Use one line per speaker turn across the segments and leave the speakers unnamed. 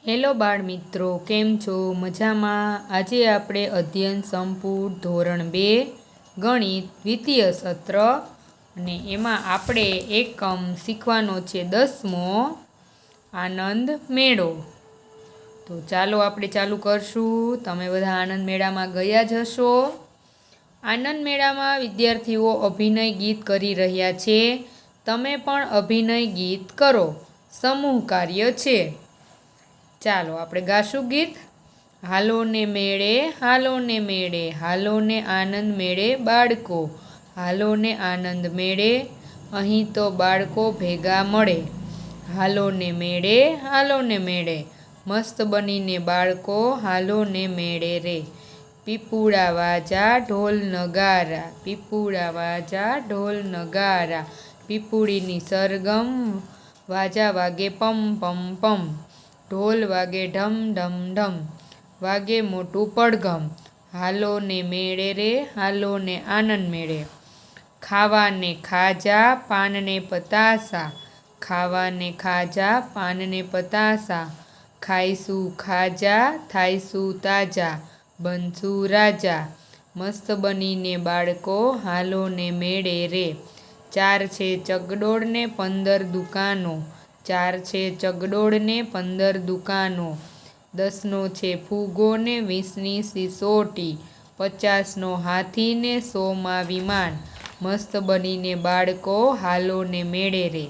Hello બાળ મિત્રો, કેમ છો? મજામાં? આજે આપણે અધ્યયન સંપુટ ધોરણ 2 ગણિત દ્વિતીય સત્ર અને એમાં આપણે એકમ શીખવાનો છે 10મો આનંદ મેળો. તો ચાલો આપણે ચાલુ કરશું. તમે બધા આનંદ મેળામાં ગયા જ હશો. આનંદ મેળામાં વિદ્યાર્થીઓ અભિનય ગીત કરી રહ્યા છે. તમે પણ અભિનય ગીત કરો. સમૂહ કાર્ય છે. ચાલો આપણે ગાશું ગીત. હાલો ને મેળે, હાલો ને મેળે, હાલો ને આનંદ મેળે બાળકો, હાલો ને આનંદ મેળે, અહીં તો બાળકો ભેગા મળે. હાલો ને મેળે, હાલો ને મેળે, મસ્ત બનીને બાળકો, હાલો ને મેળે રે. પીપુડા વાજા ઢોલ નગારા, પીપુડા વાજા ઢોલ નગારા, પીપુડીની સરગમ વાજા વાગે પમ પમ પમ, ઢોલ વાગે ઢમ ઢમ ઢમ, વાગે મોટું પડઘમ. હાલો ને મેળે રે, હાલો ને આનંદ મેળે. ખાવાને ખાજા પાનને પતાસા, ખાવાને ખાજા પાનને પતાસા, ખાઈશું ખાજા થાઈશું તાજા, બનશું રાજા. મસ્ત બનીને બાળકો, હાલો ને મેળે રે. 4 છે ચગડોળ ને 15 દુકાનો, 4 છે ચગડોળ ને 15 દુકાનો, 10નો છે ફૂગો ને 20ની સિસોટી, 50નો હાથી ને 100માં વિમાન. મસ્ત બનીને બાળકો, હાલો ને મેળે રે.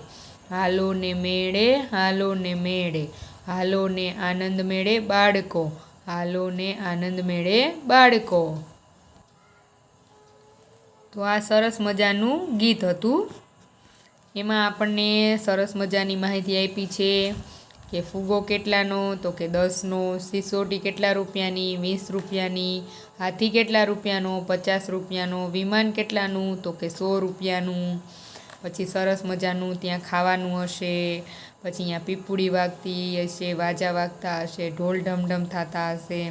હાલો ને મેળે, હાલો ને મેળે, હાલો ને આનંદ મેળે બાળકો, હાલો ને આનંદ મેળે બાળકો. તો આ સરસ મજાનું ગીત હતું. એમાં આપણને સરસ મજાની માહિતી આપી છે કે ફૂગો કેટલાનો, તો કે 10નો, સિસોટી કેટલા રૂપિયાની, 20 રૂપિયાની, હાથી કેટલા રૂપિયાનો, 50 રૂપિયાનો, વિમાન કેટલાનું, તો કે 100 રૂપિયાનું. પછી સરસ મજાનું ત્યાં ખાવાનું હશે. પછી અહીંયા પીપુડી વાગતી હશે, વાજા વાગતા હશે, ઢોલ ઢમઢમ થતા હશે.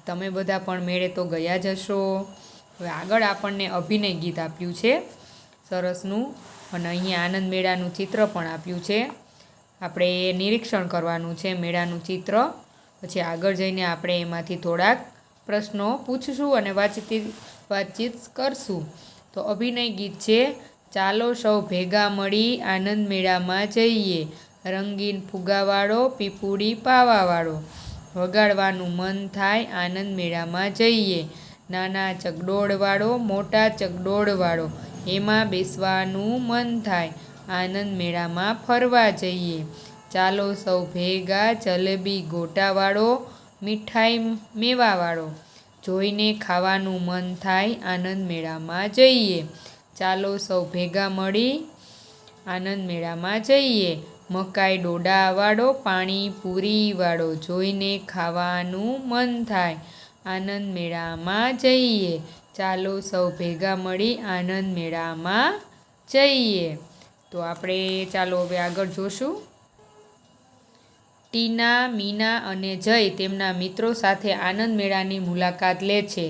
તમે બધા પણ મેળે તો ગયા જ હશો. હવે આગળ આપણને અભિનય ગીત આપ્યું છે સરસનું, અને અહીંયા આનંદ મેળાનું ચિત્ર પણ આપ્યું છે. આપણે નિરીક્ષણ કરવાનું છે મેળાનું ચિત્ર. પછી આગળ જઈને આપણે એમાંથી થોડાક પ્રશ્નો પૂછશું અને વાતચીત કરશું. તો અભિનય ગીત છે. ચાલો સૌ ભેગા મળી આનંદ મેળામાં જઈએ, રંગીન ફુગ્ગાવાળો પીપુડી પાવાવાળો, વગાડવાનું મન થાય આનંદ મેળામાં જઈએ. નાના ચગડોળવાળો મોટા ચગડોળવાળો, એમાં બેસવાનું મન થાય આનંદ મેળામાં ફરવા જઈએ. ચાલો સૌ ભેગા જલેબી ગોટાવાળો મીઠાઈ મેવાવાળો, જોઈને ખાવાનું મન થાય આનંદ મેળામાં જઈએ. ચાલો સૌ ભેગા મળી આનંદ મેળામાં જઈએ. મકાઈ ડોડાવાળો પાણીપુરીવાળો, જોઈને ખાવાનું મન થાય આનંદ મેળામાં જઈએ. ચાલો સૌ ભેગા મળી આનંદ મેળામાં જઈએ. તો આપણે ચાલો હવે આગળ જોશું. ટીના, મીના અને જય તેમના મિત્રો સાથે આનંદ મેળાની મુલાકાત લે છે.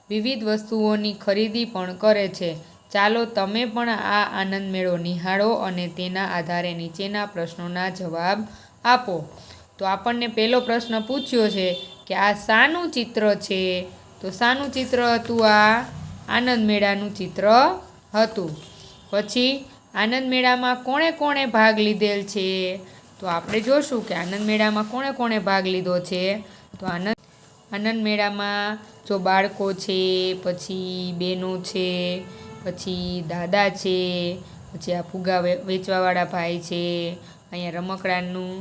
વિવિધ વસ્તુઓની ખરીદી પણ કરે છે. ચાલો તમે પણ આ આનંદ મેળો નિહાળો અને તેના આધારે નીચેના પ્રશ્નોના જવાબ આપો. તો આપણને પહેલો પ્રશ્ન પૂછ્યો છે કે આ શાનું ચિત્ર છે? તો શાનું ચિત્ર હતું? આ આનંદ મેળાનું ચિત્ર હતું. પછી આનંદ મેળામાં કોણે કોણે ભાગ લીધેલ છે? તો આપણે જોશું કે આનંદ મેળામાં કોણે કોણે ભાગ લીધો છે. તો આનંદ મેળામાં જો બાળકો છે, પછી બહેનો છે, પછી દાદા છે, પછી આ ફુગ્ગા વેચવાવાળા ભાઈ છે, અહીંયા રમકડાનું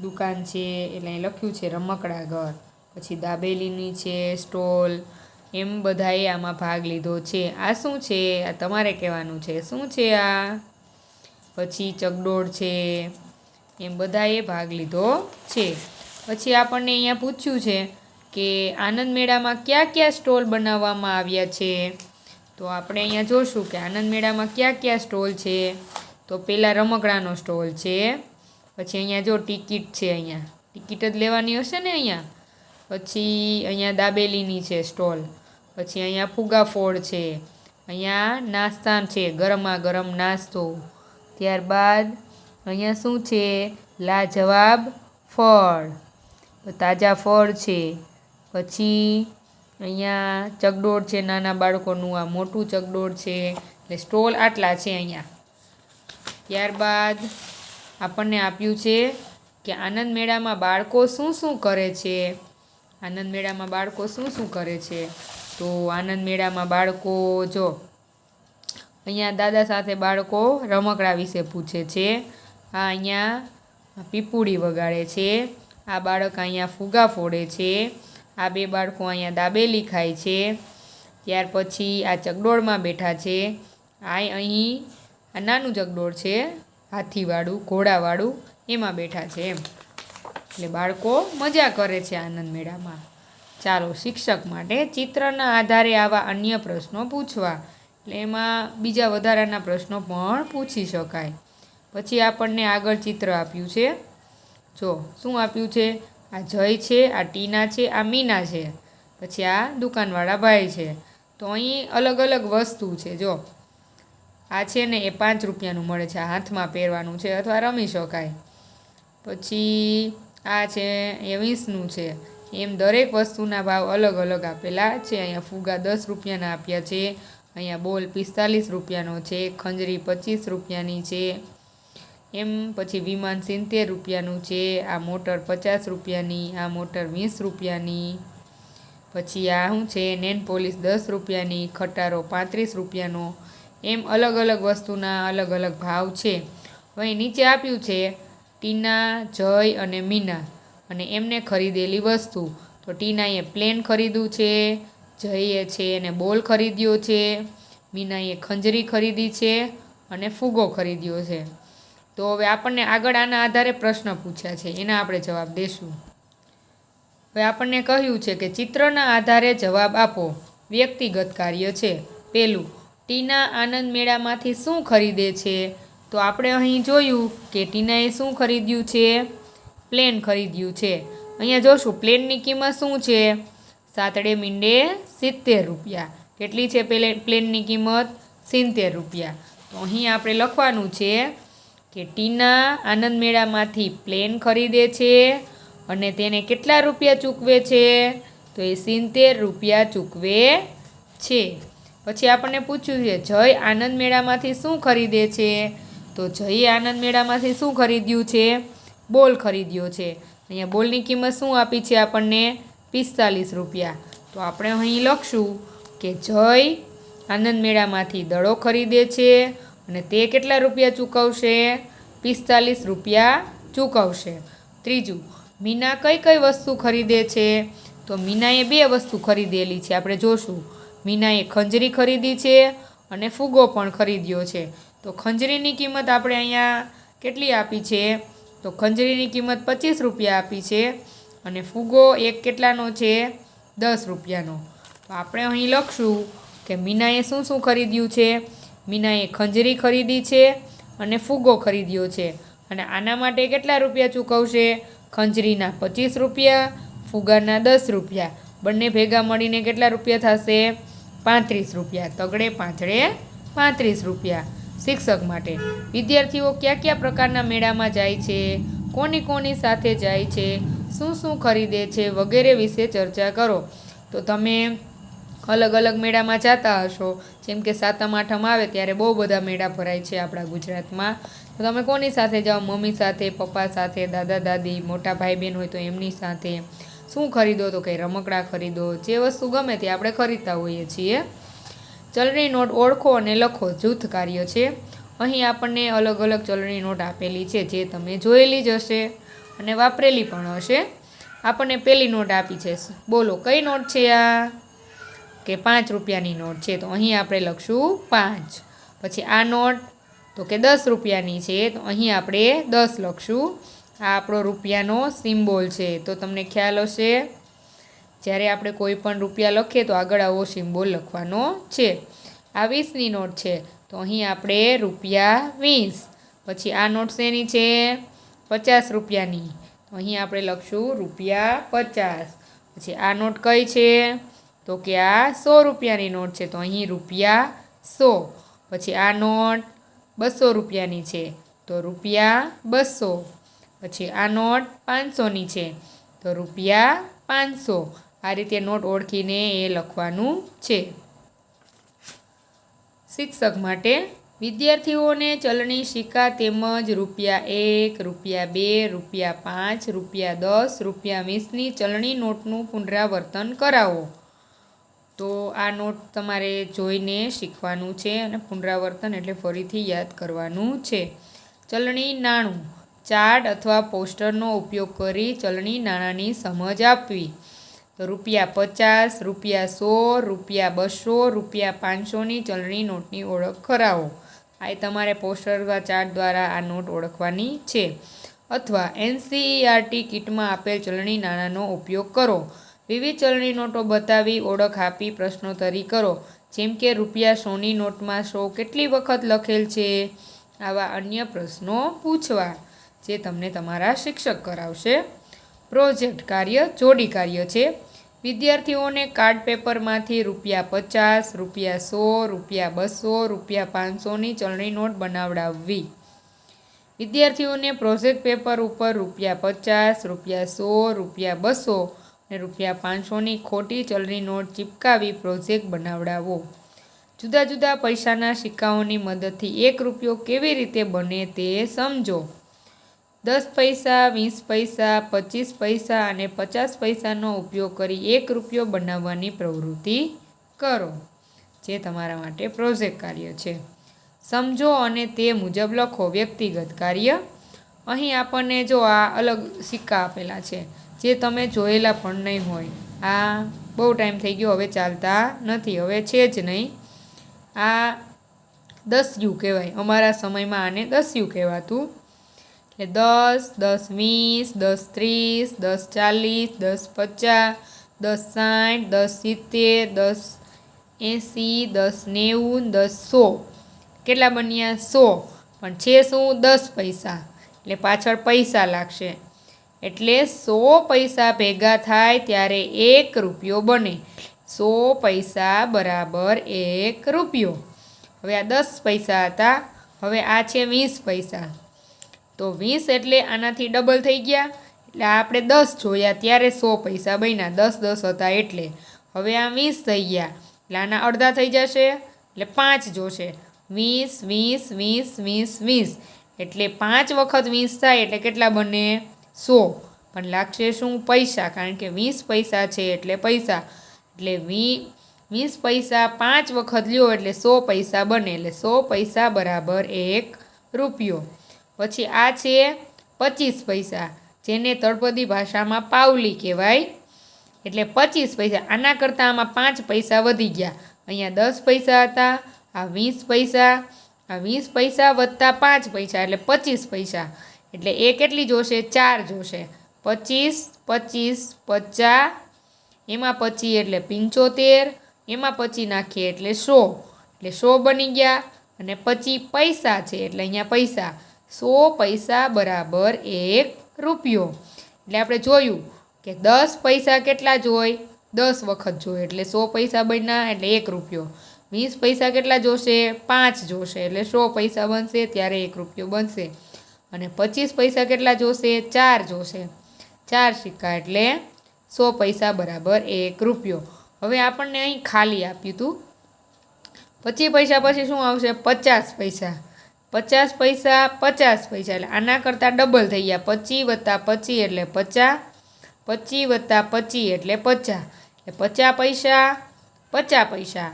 દુકાન છે એટલે અહીં લખ્યું છે રમકડા ઘર, પછી દાબેલીની છે સ્ટોલ, એમ બધાએ આમાં ભાગ લીધો છે. આ શું છે? આ તમારે કહેવાનું છે શું છે આ. પછી ચગડોળ છે, એમ બધાએ ભાગ લીધો છે. પછી આપણને અહીંયા પૂછ્યું છે કે આનંદ મેળામાં કયા કયા સ્ટોલ બનાવવામાં આવ્યા છે? તો આપણે અહીંયા જોશું કે આનંદ મેળામાં કયા કયા સ્ટોલ છે. તો પહેલાં રમકડાનો સ્ટોલ છે. પછી અહીંયા જો ટિકિટ છે, અહીંયા ટિકિટ જ લેવાની હશે ને અહીંયા. પછી અહીંયા દાબેલીની છે સ્ટોલ. પછી અહીંયા ફુગ્ગા ફોડ છે. અહીંયા નાસ્તા છે, ગરમા ગરમ નાસ્તો. ત્યારબાદ અહીંયા શું છે? લાજવાબ ફળ. તાજા ફળ છે, પછી અહીંયા ચકડોળ છે નાના બાળકોનું, આ મોટું ચકડોળ છે, એટલે સ્ટોલ આટલા છે અહીંયા. ત્યારબાદ આપણને આપ્યું છે કે આનંદ મેળામાં બાળકો શું શું કરે છે. આનંદ મેળામાં બાળકો શું શું કરે છે? તો આનંદ મેળામાં બાળકો જો અહીંયા દાદા સાથે બાળકો રમકડા વિશે પૂછે છે. આ અહીંયા પીપુડી વગાડે છે. આ બાળક અહીંયા ફુગા ફોડે છે. આ બે બાળકો અહીંયા દાબેલી ખાય છે. ત્યાર પછી આ ચકડોળમાં બેઠા છે. આ અહીં આ નાનું ચકડોળ છે, હાથીવાળું ઘોડાવાળું, એમાં બેઠા છે એમ. એટલે બાળકો મજા કરે છે આનંદ મેળામાં. ચાલો, શિક્ષક માટે ચિત્રના આધારે આવા અન્ય પ્રશ્નો પૂછવા. એટલે એમાં બીજા વધારાના પ્રશ્નો પણ પૂછી શકાય. પછી આપણને આગળ ચિત્ર આપ્યું છે. જો શું આપ્યું છે? આ જય છે, આ ટીના છે, આ મીના છે, પછી આ દુકાનવાળા ભાઈ છે. તો અહીં અલગ અલગ વસ્તુ છે. જો આ છે ને એ 5 રૂપિયાનું મળે છે, આ હાથમાં પહેરવાનું છે અથવા રમી શકાય. પછી આ છે એ 20નું છે. એમ દરેક વસ્તુના ભાવ અલગ અલગ આપેલા છે. અહીંયા ફુગા 10 રૂપિયાના આપ્યા છે. અહીંયા બોલ 45 રૂપિયાનો છે, ખંજરી 25 રૂપિયાની છે. એમ પછી વિમાન 70 રૂપિયાનું છે, આ મોટર 50 રૂપિયાની, આ મોટર 20 રૂપિયાની. પછી આ શું છે? નેન પોલિશ 10 રૂપિયાની, ખટારો 35 રૂપિયાનો. એમ અલગ અલગ વસ્તુના અલગ અલગ ભાવ છે. હવે નીચે આપ્યું છે ટીના, જય અને મીના અને એમને ખરીદેલી વસ્તુ. તો ટીનાએ પ્લેન ખરીદ્યું છે, જયે છે એને બોલ ખરીદ્યો છે, મીનાએ ખંજરી ખરીદી છે અને ફુગો ખરીદ્યો છે. તો હવે આપણને આગળ આના આધારે પ્રશ્ન પૂછ્યા છે, એના આપણે જવાબ દઈશું. હવે આપણને કહ્યું છે કે ચિત્રના આધારે જવાબ આપો. વ્યક્તિગત કાર્ય છે. પહેલું, ટીના આનંદ મેળામાંથી શું ખરીદે છે? તો આપણે અહીં જોયું કે ટીનાએ શું ખરીદ્યું છે? પ્લેન ખરીદ્યું છે. અહીંયા જોશું પ્લેનની કિંમત શું છે? સાતડે મીંડે 70 રૂપિયા. કેટલી છે પ્લેનની કિંમત? 70 રૂપિયા. તો અહીં આપણે લખવાનું છે કે ટીના આનંદ મેળામાંથી પ્લેન ખરીદે છે અને તેને કેટલા રૂપિયા ચૂકવે છે? તો એ 70 રૂપિયા ચૂકવે છે. પછી આપણને પૂછ્યું છે જય આનંદ મેળામાંથી શું ખરીદે છે? તો જયે આનંદ મેળામાંથી શું ખરીદ્યું છે? બોલ ખરીદ્યો છે. અહીંયા બોલની કિંમત શું આપી છે આપણને? 45 રૂપિયા. તો આપણે અહીં લખશું કે જય આનંદ મેળામાંથી દડો ખરીદે છે અને તે કેટલા રૂપિયા ચૂકવશે? 45 રૂપિયા ચૂકવશે. ત્રીજું, મીના કઈ કઈ વસ્તુ ખરીદે છે? તો મીનાએ 2 વસ્તુ ખરીદેલી છે, આપણે જોશું. મીનાએ ખંજરી ખરીદી છે અને ફુગો પણ ખરીદ્યો છે. તો ખંજરીની કિંમત આપણે અહીંયા કેટલી આપી છે? તો ખંજરીની કિંમત 25 રૂપિયા આપી છે અને ફુગો એક કેટલાનો છે? 10 રૂપિયાનો. તો આપણે અહીં લખશું કે મીનાએ શું શું ખરીદ્યું છે? મીનાએ ખંજરી ખરીદી છે અને ફુગો ખરીદ્યો છે અને આના માટે કેટલા રૂપિયા ચૂકવશે? ખંજરીના 25 રૂપિયા, ફુગાના 10 રૂપિયા. બંને ભેગા મળીને કેટલા રૂપિયા થશે? 35 રૂપિયા. તગડે પાંચડે 35 રૂપિયા. શિક્ષક માટે, વિદ્યાર્થીઓ કયા કયા પ્રકારના મેળામાં જાય છે? કોની સાથે જાય છે? શું શું ખરીદે છે? વગેરે વિશે ચર્ચા કરો. તો તમે અલગ અલગ મેળામાં જતા હશો. જેમ કે 7મ 8મ આવે ત્યારે બહુ બધા મેળા ભરાય છે આપણા ગુજરાતમાં. તો તમે કોની સાથે જાઓ? મમ્મી સાથે, પપ્પા સાથે, દાદા દાદી, મોટા ભાઈ બહેન હોય તો એમની સાથે. શું ખરીદો? તો કંઈ રમકડા ખરીદો. જે વસ્તુ ગમે તે આપણે ખરીદતા હોઈએ છીએ. ચલણી નોટ ઓળખો અને લખો. જૂથ કાર્ય છે. અહીં આપણને અલગ અલગ ચલણી નોટ આપેલી છે જે તમે જોયેલી જ હશે અને વાપરેલી પણ હશે. આપણને પહેલી નોટ આપી છે. બોલો કઈ નોટ છે આ? કે 5 રૂપિયાની નોટ છે. તો અહીં આપણે લખશું 5. પછી આ નોટ તો કે 10 રૂપિયાની છે. તો અહીં આપણે 10 લખશું. આ આપણો રૂપિયાનો સિમ્બોલ છે. તો તમને ખ્યાલ હશે જ્યારે આપણે કોઈ પણ રૂપિયા લખીએ તો આગળ આવો સિમ્બોલ લખવાનો છે. આ 20ની નોટ છે. તો અહીં આપણે રૂપિયા 20. પછી આ નોટ શેની છે? 50 રૂપિયાની. તો અહીં આપણે લખશું રૂપિયા 50. પછી આ નોટ કઈ છે? તો કે આ 100 રૂપિયાની નોટ છે. તો અહીં રૂપિયા 100. પછી આ નોટ 200 રૂપિયાની છે. તો રૂપિયા 200. પછી આ નોટ 500ની છે. તો ₹500. આ રીતે નોટ ઓળખીને એ લખવાનું છે. શિક્ષક માટે વિદ્યાર્થીઓને ચલણી સિક્કા તેમજ ₹1, ₹2, ₹5, ₹10, ₹20ની ચલણી નોટનું પુનરાવર્તન કરાવો. તો આ નોટ તમારે જોઈને શીખવાનું છે અને પુનરાવર્તન એટલે ફરીથી યાદ કરવાનું છે. ચલણી નાણું ચાર્ટ અથવા પોસ્ટરનો ઉપયોગ કરી ચલણી નાણાંની સમજ આપવી. તો ₹50, ₹100, ₹200, ₹500ની ચલણી નોટની ઓળખ કરાવો. આ તમારે પોસ્ટર અથવા ચાર્ટ દ્વારા આ નોટ ઓળખવાની છે. અથવા NCERT કીટમાં આપેલ ચલણી નાણાંનો ઉપયોગ કરો. વિવિધ ચલણી નોટો બતાવી ઓળખ આપી પ્રશ્નોત્તરી કરો. જેમ કે ₹100ની નોટમાં 100 કેટલી વખત લખેલ છે? આવા અન્ય પ્રશ્નો પૂછવા, જે તમને તમારા શિક્ષક કરાવશે. પ્રોજેક્ટ કાર્ય જોડી કાર્ય છે. વિદ્યાર્થીઓને કાર્ડ પેપરમાંથી ₹50, ₹100, ₹200, ₹500ની ચલણી નોટ બનાવડાવવી. વિદ્યાર્થીઓને પ્રોજેક્ટ પેપર ઉપર ₹50, ₹100, ₹200 અને ₹500ની ખોટી ચલણી નોટ ચિપકાવી પ્રોજેક્ટ બનાવડાવો. જુદા જુદા પૈસાના સિક્કાઓની મદદથી ₹1 કેવી રીતે બને તે સમજો. 10 પૈસા, 20 પૈસા, 25 પૈસા અને 50 પૈસાનો ઉપયોગ કરી ₹1 બનાવવાની પ્રવૃત્તિ કરો, જે તમારા માટે પ્રોજેક્ટ કાર્ય છે. સમજો અને તે મુજબ લખો. વ્યક્તિગત કાર્ય. અહીં આપણને જો આ અલગ સિક્કા આપેલા છે, જે તમે જોયેલા પણ નહીં હોય. આ બહુ ટાઈમ થઈ ગયો, હવે ચાલતા નથી, હવે છે જ નહીં. આ 10U કહેવાય. અમારા સમયમાં આને 10U કહેવાતું. એટલે 10, 10, 20, 10, 30, 10, 40, 10, 50, 10, 60, 10, 70, 10, 80, 10, 100. કેટલા બન્યા? 100. પણ છે શું? 10 પૈસા. એટલે પાછળ પૈસા લાગશે. એટલે 100 પૈસા ભેગા થાય ત્યારે ₹1 બને. 100 પૈસા બરાબર ₹1. હવે આ 10 પૈસા હતા. હવે આ છે 20 પૈસા. તો 20 એટલે આનાથી ડબલ થઈ ગયા. એટલે આપણે 10 જોયા ત્યારે 100 પૈસા બન્યા. 10 10 હતા એટલે. હવે આ 20 થઈ ગયા. એટલે આના અડધા થઈ જશે. એટલે 5 જોશે. 20, 20, 20, 20, 20. એટલે 5 વખત 20 થાય એટલે કેટલા બને? 100. પણ લાગશે શું? પૈસા. કારણ કે 20 પૈસા છે એટલે પૈસા. એટલે 20 પૈસા 5 વખત લ્યો એટલે 100 પૈસા બને. એટલે 100 પૈસા બરાબર ₹1. પછી આ છે 25 પૈસા, જેને તળપદી ભાષામાં પાવલી કહેવાય. એટલે 25 પૈસા. આના કરતાં આમાં 5 પૈસા વધી ગયા. અહીંયા 10 પૈસા હતા, આ 20 પૈસા, આ 20 પૈસા વત્તા 5 પૈસા એટલે 25 પૈસા. એટલે એ કેટલી જોશે? 4 જોશે. 25, 25, 50, એમાં 25 એટલે 75, એમાં 25 નાખીએ એટલે 100. એટલે 100 બની ગયા. અને પછી પૈસા છે એટલે અહીંયા પૈસા. 100 પૈસા બરાબર ₹1. એટલે આપણે જોયું કે 10 પૈસા કેટલા જોઈ? 10 વખત જોઈ એટલે 100 પૈસા બન્યા એટલે ₹1. 20 પૈસા કેટલા જોશે? 5 જોશે એટલે 100 પૈસા બનશે ત્યારે ₹1 બનશે. અને 25 પૈસા કેટલા જોશે? 4 જોશે. 4 સિક્કા એટલે 100 પૈસા બરાબર ₹1. હવે આપણને અહીં ખાલી આપ્યું હતું. 25 પૈસા પછી શું આવશે? 50 પૈસા. 50 પૈસા, 50 પૈસા એટલે આના કરતાં ડબલ થઈ ગયા. 25 વત્તા 25 એટલે 50. 25 વત્તા 25 એટલે 50. એટલે 50 પૈસા, 50 પૈસા.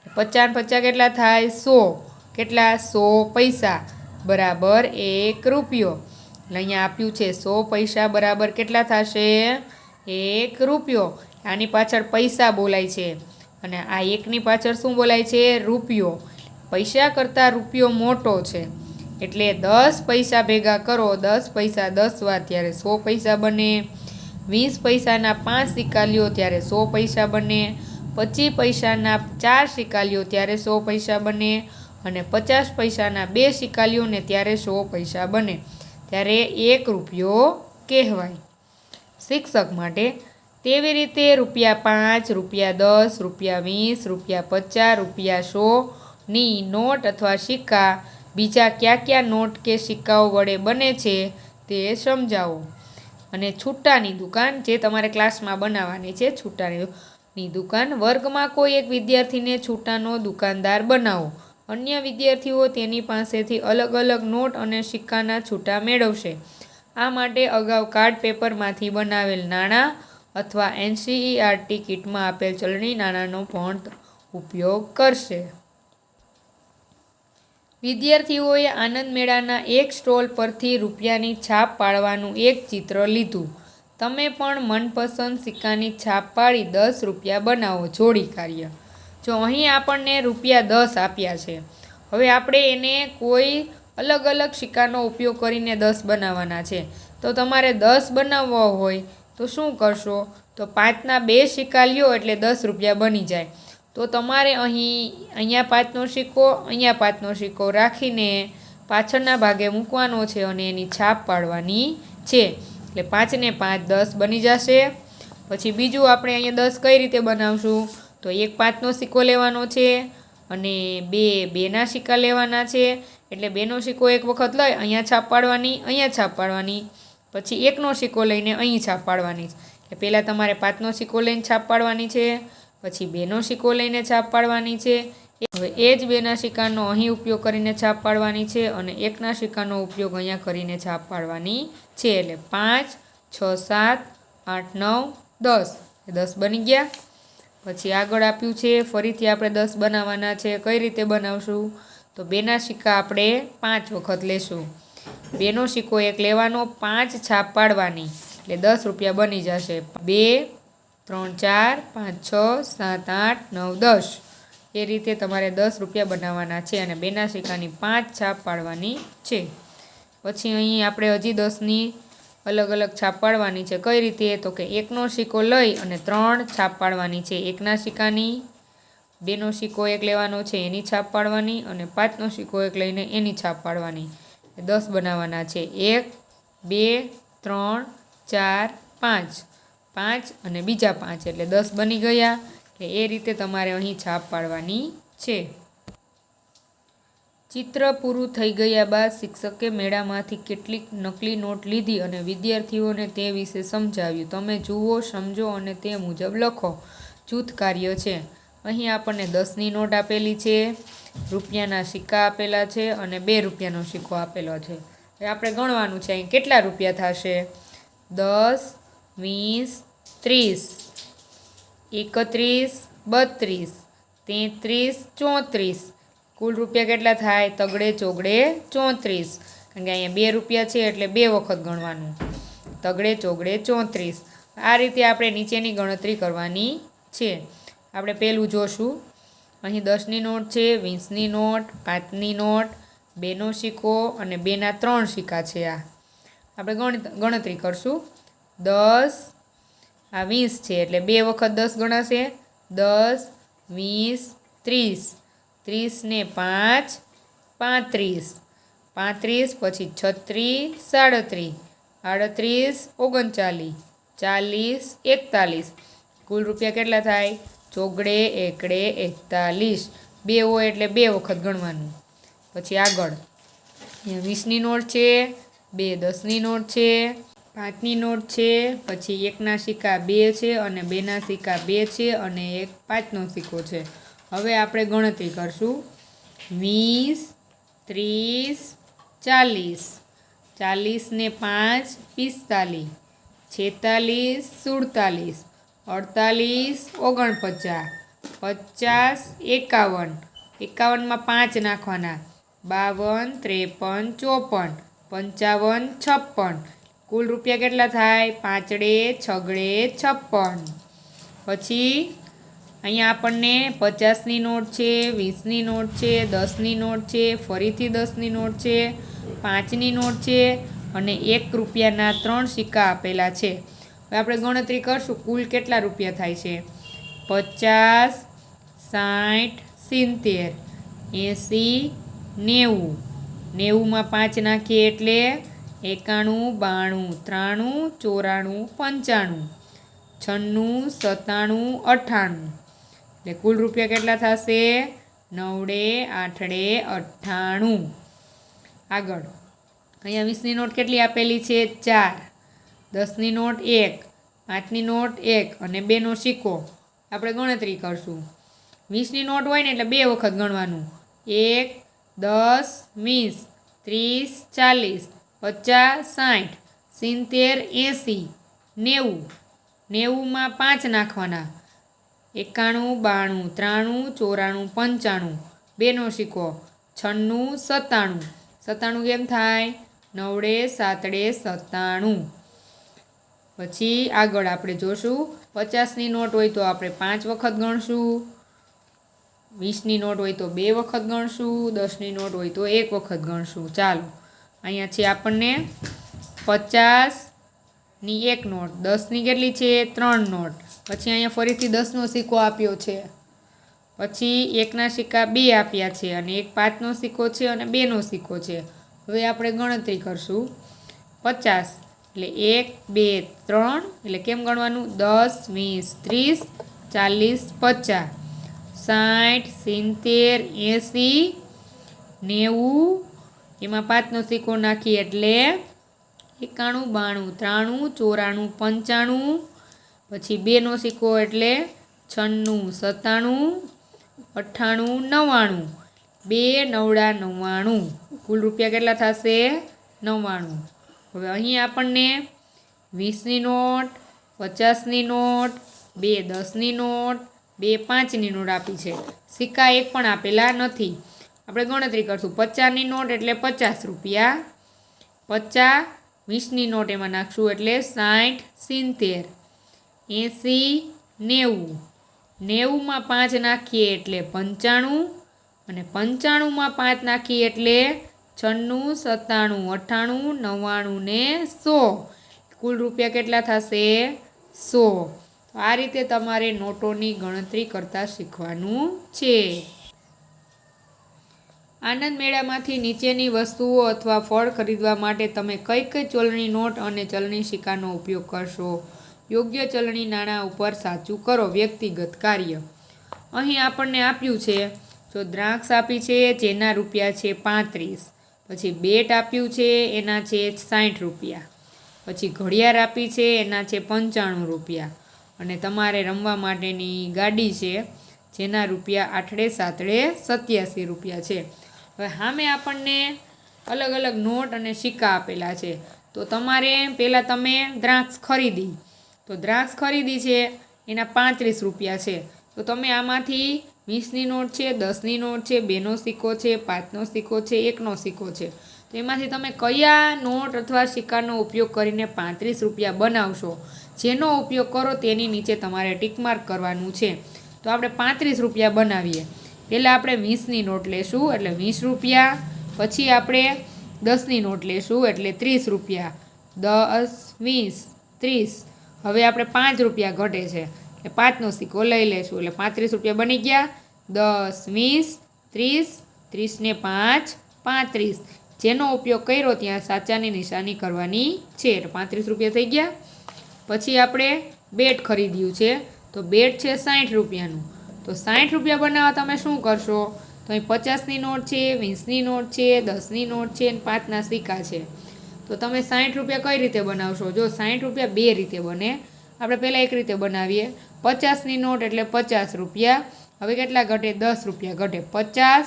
50 ને 50 કેટલા થાય? 100. કેટલા? 100 પૈસા બરાબર ₹1. એટલે અહીંયા આપ્યું છે 100 પૈસા બરાબર કેટલા થશે? ₹1. આની પાછળ પૈસા બોલાય છે અને આ એકની પાછળ શું બોલાય છે? રૂપિયો. પૈસા કરતાં રૂપિયો મોટો છે. એટલે 10 પૈસા ભેગા કરો. 10 પૈસા 10 વાર ત્યારે 100 પૈસા બને. 20 પૈસાના 5 સિક્કા લ્યો ત્યારે 100 પૈસા બને. 25 પૈસાના 4 સિક્કા લ્યો ત્યારે 100 પૈસા બને. અને 50 પૈસાના 2 સિક્કા લ્યો ને ત્યારે 100 પૈસા બને. ત્યારે ₹1 કહેવાય. શિક્ષક માટે તેવી રીતે ₹5, ₹10, ₹20, ₹50, ₹100ની નોટ અથવા સિક્કા બીજા કયા કયા નોટ કે સિક્કાઓ વડે બને છે તે સમજાવો. અને છૂટાની દુકાન જે તમારે ક્લાસમાં બનાવવાની છે, છૂટાની દુકાન. વર્ગમાં કોઈ એક વિદ્યાર્થીને છૂટાનો દુકાનદાર બનાવો. અન્ય વિદ્યાર્થીઓ તેની પાસેથી અલગ અલગ નોટ અને સિક્કાના છૂટા મેળવશે. આ માટે અગાઉ કાર્ડ પેપરમાંથી બનાવેલ નાણાં અથવા એનસીઈઆરટી કીટમાં આપેલ ચલણી નાણાંનો પણ ઉપયોગ કરશે. વિદ્યાર્થીઓએ આનંદ મેળાના એક સ્ટોલ પરથી રૂપિયાની છાપ પાડવાનું એક ચિત્ર લીધું. તમે પણ મનપસંદ સિક્કાની છાપ પાડી 10 રૂપિયા બનાવો. જોડી કાર્ય. જો અહીં આપણને રૂપિયા 10 આપ્યા છે. હવે આપણે એને કોઈ અલગ અલગ સિક્કાનો ઉપયોગ કરીને 10 બનાવવાના છે. તો તમારે 10 બનાવવા હોય તો શું કરશો? તો 5ના 2 સિક્કા લ્યો એટલે 10 રૂપિયા બની જાય. તો તમારે અહીંયા 5નો સિક્કો, અહીંયા 5નો સિક્કો રાખીને પાછળના ભાગે મૂકવાનો છે અને એની છાપ પાડવાની છે. એટલે 5 ને 5 10 બની જશે. પછી બીજું આપણે અહીંયા 10 કઈ રીતે બનાવશું? તો એક 5નો સિક્કો લેવાનો છે અને 2ના સિક્કા લેવાના છે. એટલે 2નો સિક્કો એક વખત લઈ અહીંયા છાપ પાડવાની, અહીંયા છાપ પાડવાની. પછી 1નો સિક્કો લઈને અહીં છાપ પાડવાની. એટલે પહેલાં તમારે 5નો સિક્કો લઈને છાપ પાડવાની છે, પછી 2નો સિક્કો લઈને છાપ પાડવાની છે. હવે એ જ 2ના સિક્કાનો અહીં ઉપયોગ કરીને છાપ પાડવાની છે અને 1ના સિક્કાનો ઉપયોગ અહીંયા કરીને છાપ પાડવાની છે. એટલે 5, 6, 7, 8, 9, 10. 10 બની ગયા. પછી આગળ આપ્યું છે ફરીથી આપણે 10 બનાવવાના છે. કઈ રીતે બનાવશું? તો 2ના સિક્કા આપણે 5 વખત લેશું. 2નો સિક્કો એક લેવાનો, 5 છાપ પાડવાની એટલે 10 રૂપિયા બની જશે. 2, 3, 4, 5, 6, 7, 8, 9, 10. એ રીતે તમારે 10 રૂપિયા બનાવવાના છે અને 2ના સિક્કાની 5 છાપ પાડવાની છે. પછી અહીં આપણે હજી 10ની અલગ અલગ છાપ પાડવાની છે. કઈ રીતે? તો કે 1નો સિક્કો લઈ અને 3 છાપ પાડવાની છે. 1ના સિક્કાની, 2નો સિક્કો એક લેવાનો છે એની છાપ પાડવાની અને 5નો સિક્કો એક લઈને એની છાપ પાડવાની. 10 બનાવવાના છે. 1, 2, 3, 4, 5. 5 અને બીજા 5 એટલે 10 બની ગયા. કે એ રીતે તમારે અહીં છાપ પાડવાની છે. ચિત્ર પૂરું થઈ ગયા બાદ શિક્ષકે મેળામાંથી કેટલીક નકલી નોટ લીધી અને વિદ્યાર્થીઓને તે વિશે સમજાવ્યું. તમે જુઓ, સમજો અને તે મુજબ લખો. જૂથ કાર્ય છે. અહીં આપણને 10ની નોટ આપેલી છે, રૂપિયાના સિક્કા આપેલા છે અને 2 રૂપિયાનો સિક્કો આપેલો છે. હવે આપણે ગણવાનું છે અહીં કેટલા રૂપિયા થશે? 10, 20, 30, 31, 32, 33, 34. કુલ રૂપિયા કેટલા થાય? તગડે ચોગડે 34. કારણ કે અહીંયા 2 રૂપિયા છે એટલે 2 વખત ગણવાનું. તગડે ચોગડે 34. આ રીતે આપણે નીચેની ગણતરી કરવાની છે. આપણે પહેલું જોશું. અહીં 10ની નોટ છે, 20ની નોટ, 5ની નોટ, 2નો સિક્કો અને 2ના 3 સિક્કા છે. આ આપણે ગણતરી કરશું. 10, આ 20 છે એટલે 2 વખત 10 ગણાશે. 10, 20, 30. 30 ને 5, 35. 35 પછી 36, 37, 38, 39, 40, 41. કુલ રૂપિયા કેટલા થાય? ચોગડે એકડે 41. 2 હોય એટલે 2 વખત ગણવાનું. પછી આગળ અહીંયા 20ની નોટ છે, 2 10ની નોટ છે, 5ની નોટ છે, પછી 1ના સિક્કા 2 છે અને 2ના સિક્કા 2 છે અને 5નો સિક્કો છે. હવે આપણે ગણતરી કરશું. 20, 30, 40. 40 ને 5, 45. 46, 47. 48, 49. 50, 51. 51માં 5 નાખવાના. 52, 53, 54, 55, 56. કુલ રૂપિયા કેટલા થાય? 5 છગડે 56. પછી અહીંયા આપણને 50ની નોટ છે, 20ની નોટ છે, 10ની નોટ છે, ફરીથી 10ની નોટ છે, 5ની નોટ છે અને 1 રૂપિયાના 3 સિક્કા આપેલા છે. હવે આપણે ગણતરી કરશું કુલ કેટલા રૂપિયા થાય છે? 50, 60, 70, 80, 90. 90માં 5 નાખીએ એટલે 91, 92, 93, 94, 95, 96, 97, 98. એટલે કુલ રૂપિયા કેટલા થશે? 9, 8, 98. આગળ અહીંયા 20ની નોટ કેટલી આપેલી છે? 4. 10ની નોટ 1, 5ની નોટ 1 અને 2નો સિક્કો આપણે ગણતરી કરશું. 20ની નોટ હોય ને એટલે 2 વખત ગણવાનું. 1, 10, 20, 30, 40, 50, 60, 70, 80, 90. 90માં 5 નાખવાના. 91, 92, 93, 94, 2નો સિક્કો 96, 97. 97 કેમ થાય? 9 7 97. પછી આગળ આપણે જોશું 50ની નોટ હોય તો આપણે 5 વખત ગણશું. 20ની નોટ હોય તો 2 વખત ગણશું. 10ની નોટ હોય તો 1 વખત ગણશું. ચાલો અહીંયા છે આપણને 50ની 1 નોટ, 10ની કેટલી છે? 3 નોટ. પછી અહીંયા ફરીથી 10નો સિક્કો આપ્યો છે. પછી 1ના સિક્કા 2 આપ્યા છે અને એક 5નો સિક્કો છે અને 2નો સિક્કો છે. હવે આપણે ગણતરી કરશું. 50 એટલે 1, 2, 3 એટલે કેમ ગણવાનું? 10, 20, 30, 40, 50, 60, 70, 80, 90. એમાં 5નો સિક્કો નાખીએ એટલે 91, 92, 93, 94. પછી 2નો સિક્કો એટલે 96, 97, 98, 99. 2 9 99. કુલ રૂપિયા કેટલા થશે? 99. હવે અહીં આપણને 20ની નોટ, 50ની નોટ, 2 10ની નોટ, 2 5ની નોટ આપી છે. સિક્કા એક પણ આપેલા નથી. આપણે ગણતરી કરશું. 50ની નોટ એટલે 50 રૂપિયા. 50, 20ની નોટ એમાં નાખશું એટલે 60, 70, 80, 90. 90માં 5 નાખીએ એટલે 95 અને 95માં 5 નાખીએ એટલે 96, 97, 98, 99 ને 100. કુલ રૂપિયા કેટલા થશે? 100. તો આ રીતે તમારે નોટોની ગણતરી કરતાં શીખવાનું છે. આનંદ મેળામાંથી નીચેની વસ્તુઓ અથવા ફળ ખરીદવા માટે તમે કઈ કઈ ચલણી નોટ અને ચલણી સિક્કાનો ઉપયોગ કરશો? યોગ્ય ચલણી નાણાં ઉપર સાચું કરો. વ્યક્તિગત કાર્ય. અહીં આપણને આપ્યું છે જો દ્રાક્ષ આપી છે જેના રૂપિયા છે 35. પછી બેટ આપ્યું છે એના છે 60 રૂપિયા. પછી ઘડિયાળ આપી છે એના છે 95 રૂપિયા. અને તમારે રમવા માટેની ગાડી છે જેના રૂપિયા 8 7 87 રૂપિયા છે. હવે સામે આપણને અલગ અલગ નોટ અને સિક્કા આપેલા છે. તો તમારે પહેલાં તમે દ્રાક્ષ ખરીદી. તો દ્રાક્ષ ખરીદી છે એના 35 રૂપિયા છે. તો તમે આમાંથી 20ની નોટ છે, 10ની નોટ છે, 2નો સિક્કો છે, 5નો સિક્કો છે, 1નો સિક્કો છે. તો એમાંથી તમે કયા નોટ અથવા સિક્કાનો ઉપયોગ કરીને 35 રૂપિયા બનાવશો? જેનો ઉપયોગ કરો તેની નીચે તમારે ટીક માર્ક કરવાનું છે. તો આપણે 35 રૂપિયા બનાવીએ. પહેલાં આપણે 20ની નોટ લેશું એટલે 20 રૂપિયા. પછી આપણે 10ની નોટ લેશું એટલે 30 રૂપિયા. 10, 20, 30. હવે આપણે 5 રૂપિયા ઘટે છે એટલે 5નો સિક્કો લઈ લેશું એટલે 35 રૂપિયા બની ગયા. 10, 20, 30, 30 ને 5, 35. જેનો ઉપયોગ કર્યો ત્યાં સાચાની નિશાની કરવાની છે એટલે 35 રૂપિયા થઈ ગયા. પછી આપણે બેટ ખરીદ્યું છે તો બેટ છે 60 રૂપિયાનું. તો 60 રૂપિયા બનાવવા તમે શું કરશો? તો અહીં 50ની નોટ છે, 20ની નોટ છે, 10ની નોટ છે અને 5ના સિક્કા છે. તો તમે 60 રૂપિયા કઈ રીતે બનાવશો? જો 60 રૂપિયા બે રીતે બને. આપણે પહેલાં એક રીતે બનાવીએ. 50ની નોટ એટલે 50 રૂપિયા. હવે કેટલા ઘટે? 10 રૂપિયા ઘટે. 50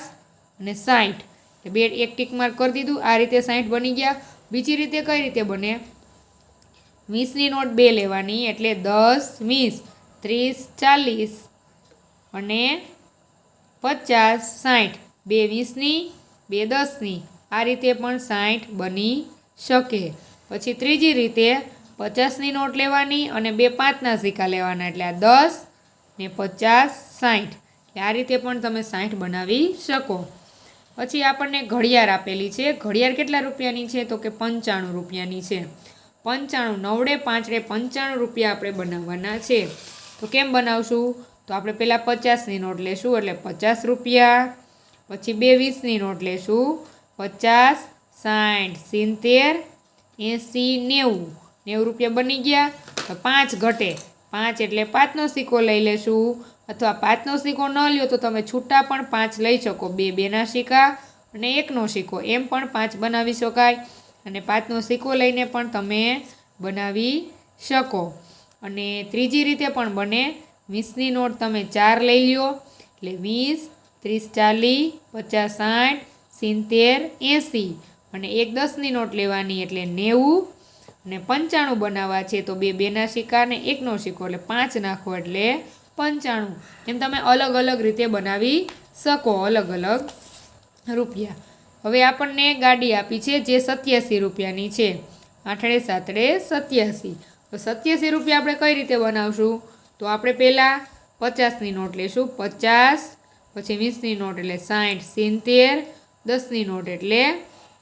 અને 60 બે એક ટીક માર્ક કરી દીધું. આ રીતે 60 બની ગયા. બીજી રીતે કઈ રીતે બને? 20ની નોટ 2 લેવાની એટલે 10, 20, 30, 40 અને 50, 60. 2 20ની, 2 10ની. આ રીતે પણ 60 બની શકે. પછી ત્રીજી રીતે 50ની નોટ લેવાની અને 2 5ના સિક્કા લેવાના એટલે આ 10 ને 50, 60. આ રીતે પણ તમે 60 બનાવી શકો. પછી આપણને ઘડિયાળ આપેલી છે. ઘડિયાળ કેટલા રૂપિયાની છે? તો કે 95 રૂપિયાની છે. 95, 9 5 95 રૂપિયા આપણે બનાવવાના છે. તો કેમ બનાવશું? તો આપણે પહેલાં 50ની નોટ લેશું એટલે 50 રૂપિયા. પછી 2 20ની નોટ લેશું 50, 60, 70, 80, 90. 90 રૂપિયા બની ગયા. તો 5 ઘટે. 5 એટલે 5નો સિક્કો લઈ લેશું. અથવા 5નો સિક્કો ન લ્યો તો તમે છૂટા પણ 5 લઈ શકો. 2 2ના સિક્કા અને 1નો સિક્કો એમ પણ 5 બનાવી શકાય. અને 5નો સિક્કો લઈને પણ તમે બનાવી શકો। અને ત્રીજી રીતે પણ બને। 20ની નોટ તમે 4 લઈ લ્યો એટલે 20, 30, 40, 50, 60, 70, 80 અને એક 10ની નોટ લેવાની એટલે 90 અને 95 બનાવવા છે તો બે 2ના સિક્કા અને 1નો સિક્કો એટલે 5 નાખો એટલે 95। એમ તમે અલગ અલગ રીતે બનાવી શકો, અલગ અલગ રૂપિયા। હવે આપણને ગાડી આપી છે જે 87 રૂપિયાની છે, 8 7 87। તો 87 રૂપિયા આપણે કઈ રીતે બનાવશું? તો આપણે પહેલાં 50ની નોટ લઈશું, 50, પછી 20ની નોટ એટલે 60, 70, 10ની નોટ એટલે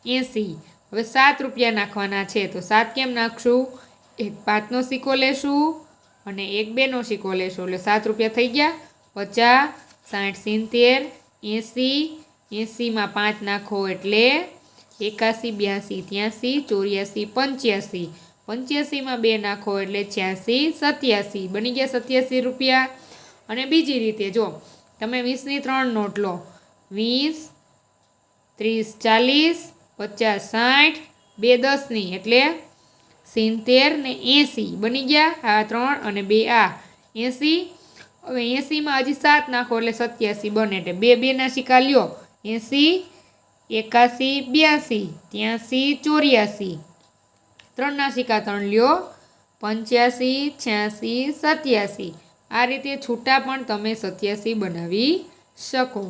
80। હવે 7 રૂપિયા નાખવાના છે તો 7 કેમ નાખશું? એક 5નો સિક્કો લેશું અને એક 2નો સિક્કો લેશું એટલે 7 રૂપિયા થઈ ગયા। 50, 60, 70, 80, 80માં 5 નાખો એટલે 81, 82, 83, 84, 85, 85માં 2 નાખો એટલે 86, 87 બની ગયા 87 રૂપિયા। અને બીજી રીતે જો તમે 20ની 3 નોટ લો, 20, 30, 40, 50, 60, બે 10ની એટલે 70 ને 80 બની ગયા। આ 3 અને 2 આ 80। હવે 80માં હજી 7 નાખો એટલે 87 બને એટલે બે 2ના સિક્કા લ્યો, 80, 81, 82, 83, 84, 3ના સિક્કા 3 લ્યો, 85, 86, 87। આ રીતે છૂટા પણ તમે 87 બનાવી શકો।